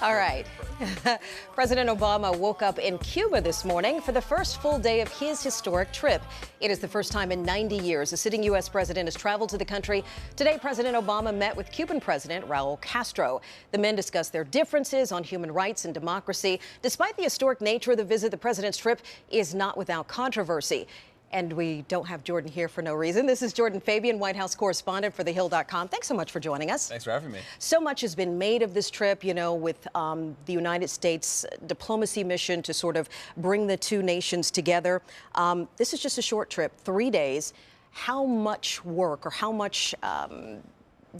All right. President Obama woke up in Cuba this morning for the first full day of his historic trip. It is the first time in 90 years a sitting U.S. president has traveled to the country. Today, President Obama met with Cuban President Raul Castro. The men discussed their differences on human rights and democracy. Despite the historic nature of the visit, the president's trip is not without controversy. And we don't have Jordan here for no reason. This is Jordan Fabian, White House correspondent for TheHill.com. Thanks so much for joining us. Thanks for having me. So much has been made of this trip, you know, with the United States diplomacy mission to sort of bring the two nations together. This is just a short trip, 3 days. How much work or how much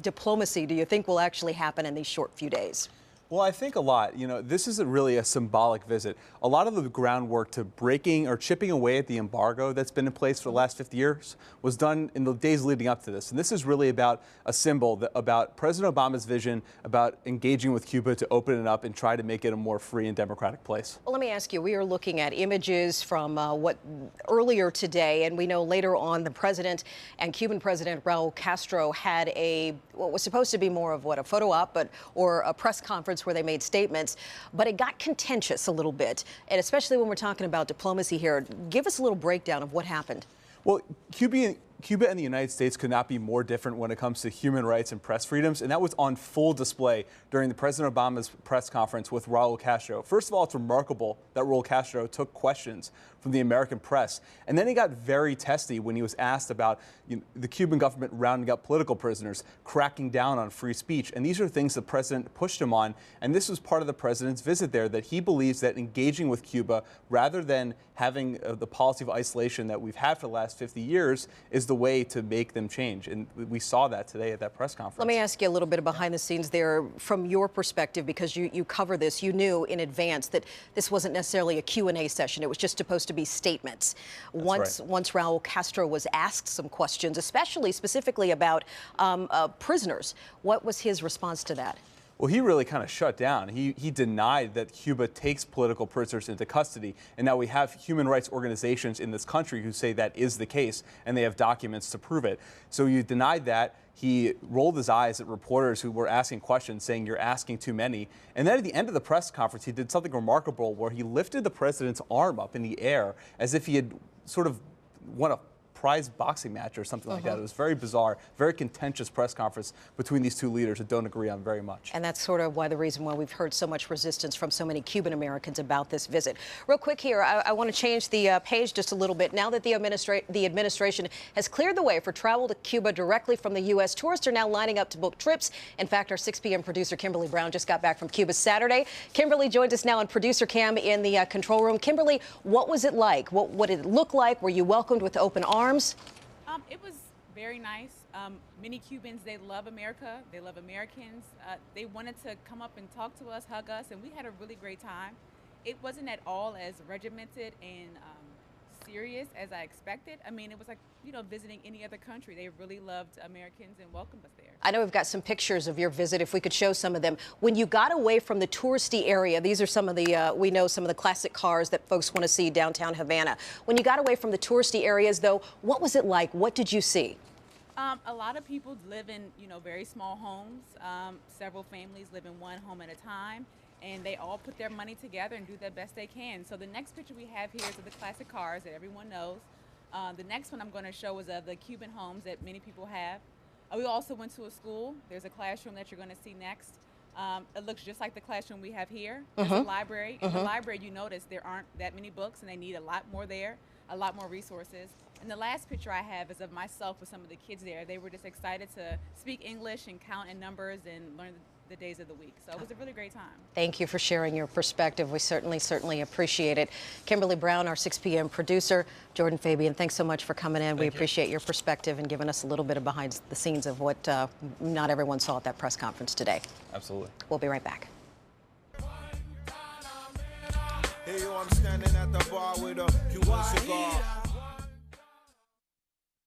diplomacy do you think will actually happen in these short few days? Well, I think a lot. You know, this isn't really a symbolic visit. A lot of the groundwork to breaking or chipping away at the embargo that's been in place for the last 50 years was done in the days leading up to this. And this is really about a symbol about President Obama's vision about engaging with Cuba to open it up and try to make it a more free and democratic place. Well, let me ask you, we are looking at images from what earlier today, and we know later on the president and Cuban President Raul Castro had what was supposed to be more of a photo op, or a press conference where they made statements, but it got contentious a little bit, and especially when we're talking about diplomacy here. Give us a little breakdown of what happened. Well, Cuba and the United States could not be more different when it comes to human rights and press freedoms, and that was on full display during the President Obama's press conference with Raul Castro. First of all, it's remarkable that Raul Castro took questions from the American press, and then he got very testy when he was asked about the Cuban government rounding up political prisoners, cracking down on free speech, and these are things the president pushed him on, and this was part of the president's visit there, that he believes that engaging with Cuba, rather than having the policy of isolation that we've had for the last 50 years, is the way to make them change. And we saw that today at that press conference. Let me ask you a little bit of behind the scenes there from your perspective, because you cover this. You knew in advance that this wasn't necessarily a Q&A session. It was just supposed to be statements. Once Raul Castro was asked some questions, specifically about prisoners, what was his response to that? Well, he really kind of shut down. He denied that Cuba takes political prisoners into custody. And now we have human rights organizations in this country who say that is the case, and they have documents to prove it. So you denied that. He rolled his eyes at reporters who were asking questions, saying you're asking too many. And then at the end of the press conference, he did something remarkable where he lifted the president's arm up in the air as if he had sort of won a prize boxing match or something like that. It was very bizarre, very contentious press conference between these two leaders that don't agree on very much. And that's sort of the reason why we've heard so much resistance from so many Cuban Americans about this visit. Real quick here, I want to change the page just a little bit. Now that the administration has cleared the way for travel to Cuba directly from the U.S., tourists are now lining up to book trips. In fact, our 6 p.m. producer Kimberly Brown just got back from Cuba Saturday. Kimberly joined us now on producer cam in the control room. Kimberly, what was it like? What did it look like? Were you welcomed with open arms? It was very nice. Many Cubans, they love America. They love Americans. They wanted to come up and talk to us, hug us, and we had a really great time. It wasn't at all as regimented and serious as I expected. I mean, it was like, visiting any other country. They really loved Americans and welcomed us there. I know we've got some pictures of your visit, if we could show some of them. When you got away from the touristy area, these are some of the, we know some of the classic cars that folks want to see downtown Havana. When you got away from the touristy areas, though, what was it like? What did you see? A lot of people live in, very small homes. Several families live in one home at a time. And they all put their money together and do the best they can. So the next picture we have here is of the classic cars that everyone knows. The next one I'm going to show is of the Cuban homes that many people have. We also went to a school. There's a classroom that you're going to see next. It looks just like the classroom we have here. There's a library. In the library, you notice there aren't that many books, and they need a lot more there, a lot more resources. And the last picture I have is of myself with some of the kids there. They were just excited to speak English and count in numbers and learn the days of the week. So it was a really great time. Thank you for sharing your perspective. We certainly appreciate it. Kimberly Brown, our 6 p.m. producer. Jordan Fabian, thanks so much for coming in. We appreciate your perspective and giving us a little bit of behind the scenes of what not everyone saw at that press conference today. Absolutely. We'll be right back. Hey, yo, I'm standing at the bar with a Cuban cigar.